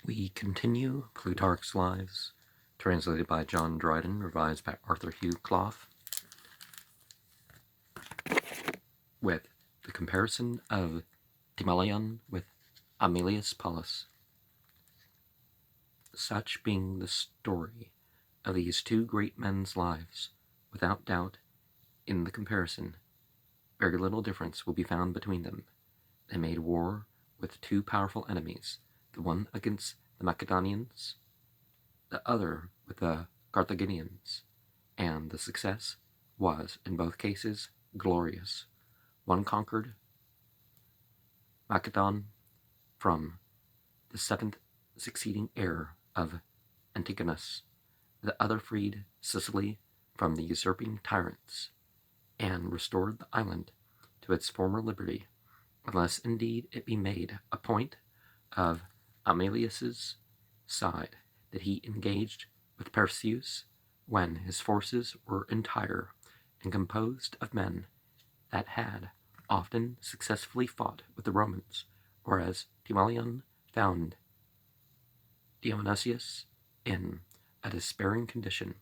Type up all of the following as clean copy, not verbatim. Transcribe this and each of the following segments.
We continue Plutarch's Lives, translated by John Dryden, revised by Arthur Hugh Clough, with the comparison of Timoleon with Aemilius Paulus. Such being the story of these two great men's lives, without doubt, in the comparison, very little difference will be found between them. They made war with two powerful enemies, the one against the Macedonians, the other with the Carthaginians, and the success was, in both cases, glorious. One conquered Macedon from the seventh succeeding heir of Antigonus, the other freed Sicily from the usurping tyrants, and restored the island to its former liberty, unless indeed it be made a point of Aemilius's side that he engaged with Perseus when his forces were entire and composed of men that had often successfully fought with the Romans, whereas Timoleon found Dionysius in a despairing condition.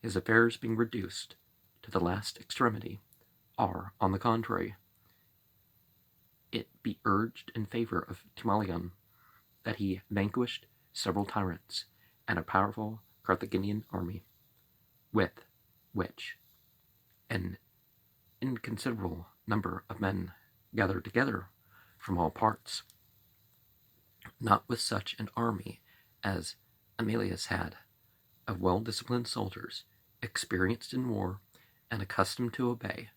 His affairs being reduced to the last extremity are, on the contrary, it be urged in favor of Timoleon that he vanquished several tyrants and a powerful Carthaginian army, with which an inconsiderable number of men gathered together from all parts, not with such an army as Aemilius had, of well-disciplined soldiers, experienced in war and accustomed to obey,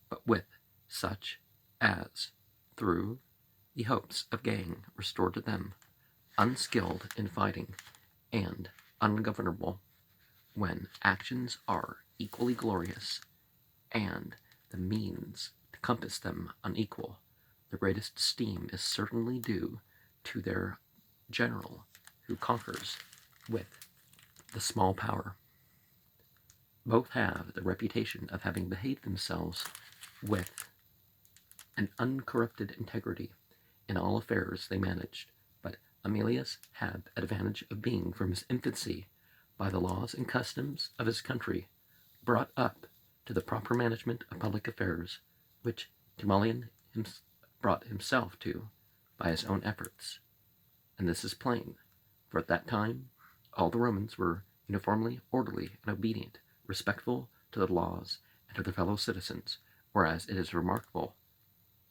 but with such as, through the hopes of gain restored to them, unskilled in fighting and ungovernable, when actions are equally glorious and the means to compass them unequal, the greatest esteem is certainly due to their general who conquers with the small power. Both have the reputation of having behaved themselves with an uncorrupted integrity in all affairs they managed, but Aemilius had the advantage of being from his infancy, by the laws and customs of his country, brought up to the proper management of public affairs, which Timoleon brought himself to by his own efforts. And this is plain, for at that time all the Romans were uniformly orderly and obedient, respectful to the laws and to their fellow citizens, whereas it is remarkable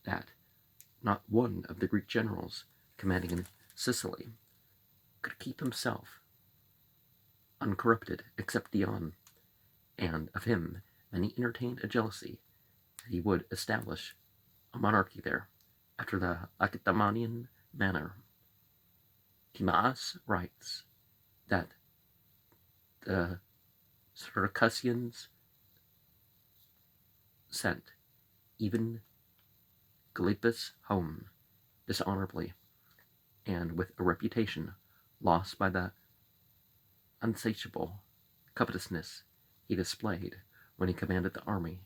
that not one of the Greek generals commanding in Sicily could keep himself uncorrupted except Dion, and of him many entertained a jealousy that he would establish a monarchy there after the Lacedaemonian manner. Timaeus writes that the Syracusans sent even Gylippus home dishonorably, and with a reputation lost by the unsatiable covetousness he displayed when he commanded the army,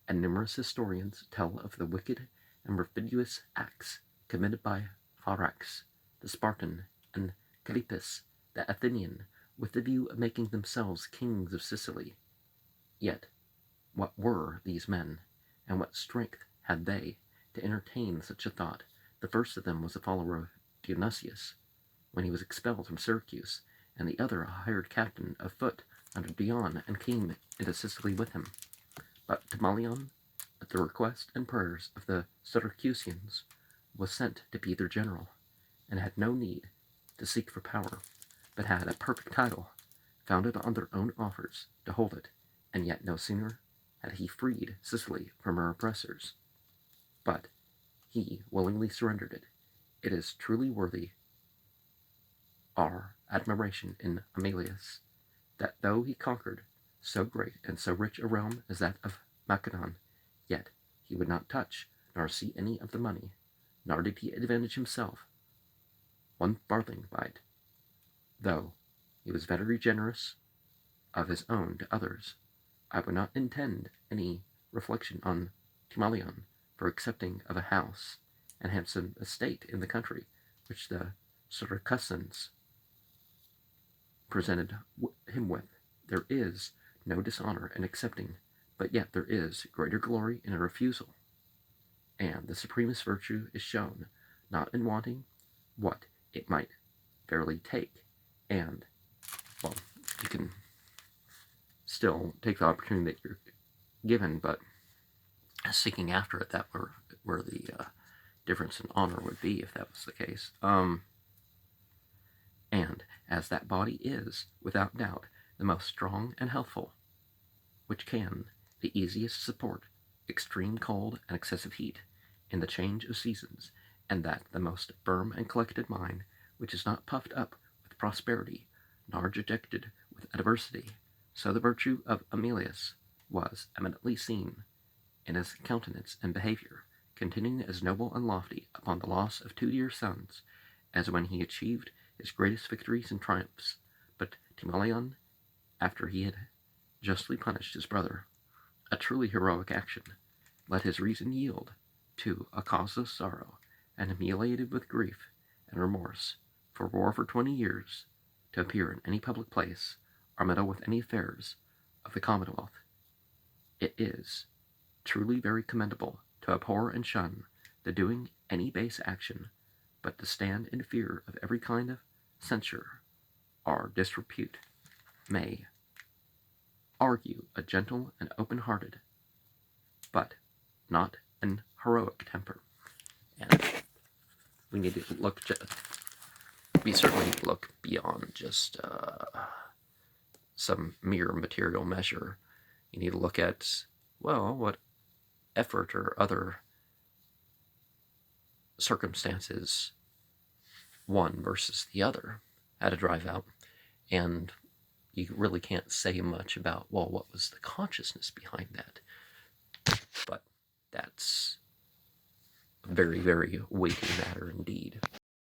and numerous historians tell of the wicked and perfidious acts committed by Pharax the Spartan and Gylippus the Athenian, with the view of making themselves kings of Sicily. Yet what were these men, and what strength had they to entertain such a thought? The first of them was a follower of Dionysius, when he was expelled from Syracuse, and the other a hired captain of foot under Dion, and came into Sicily with him. But Timoleon, at the request and prayers of the Syracusans, was sent to be their general, and had no need to seek for power, but had a perfect title, founded on their own offers, to hold it, and yet no sooner had he freed Sicily from her oppressors, but he willingly surrendered it. It is truly worthy our admiration in Aemilius, that though he conquered so great and so rich a realm as that of Macedon, yet he would not touch nor see any of the money, nor did he advantage himself one farthing by it, though he was very generous of his own to others. I would not intend any reflection on Timoleon for accepting of a house and handsome estate in the country, which the circumstance presented him with. There is no dishonor in accepting, but yet there is greater glory in a refusal. And the supremest virtue is shown, not in wanting what it might fairly take, and, well, you can still take the opportunity that you're given, but seeking after it, that where the difference in honor would be if that was the case. And as that body is, without doubt, the most strong and healthful, which can the easiest support extreme cold and excessive heat in the change of seasons, and that the most firm and collected mind, which is not puffed up with prosperity, nor dejected with adversity, so the virtue of Aemilius was eminently seen in his countenance and behavior, continuing as noble and lofty upon the loss of 2 dear sons, as when he achieved his greatest victories and triumphs. But Timoleon, after he had justly punished his brother, a truly heroic action, let his reason yield to a causeless sorrow, and humiliated with grief and remorse, forbore for 20 years to appear in any public place, or meddle with any affairs of the Commonwealth. It is truly very commendable to abhor and shun the doing any base action, but to stand in fear of every kind of censure or disrepute, may argue a gentle and open-hearted, but not an heroic temper. And we need to look, we certainly need to look beyond just some mere material measure. You need to look at, well, what effort or other circumstances one versus the other had to drive out. And you really can't say much about, well, what was the consciousness behind that? But that's a very, very weighty matter indeed.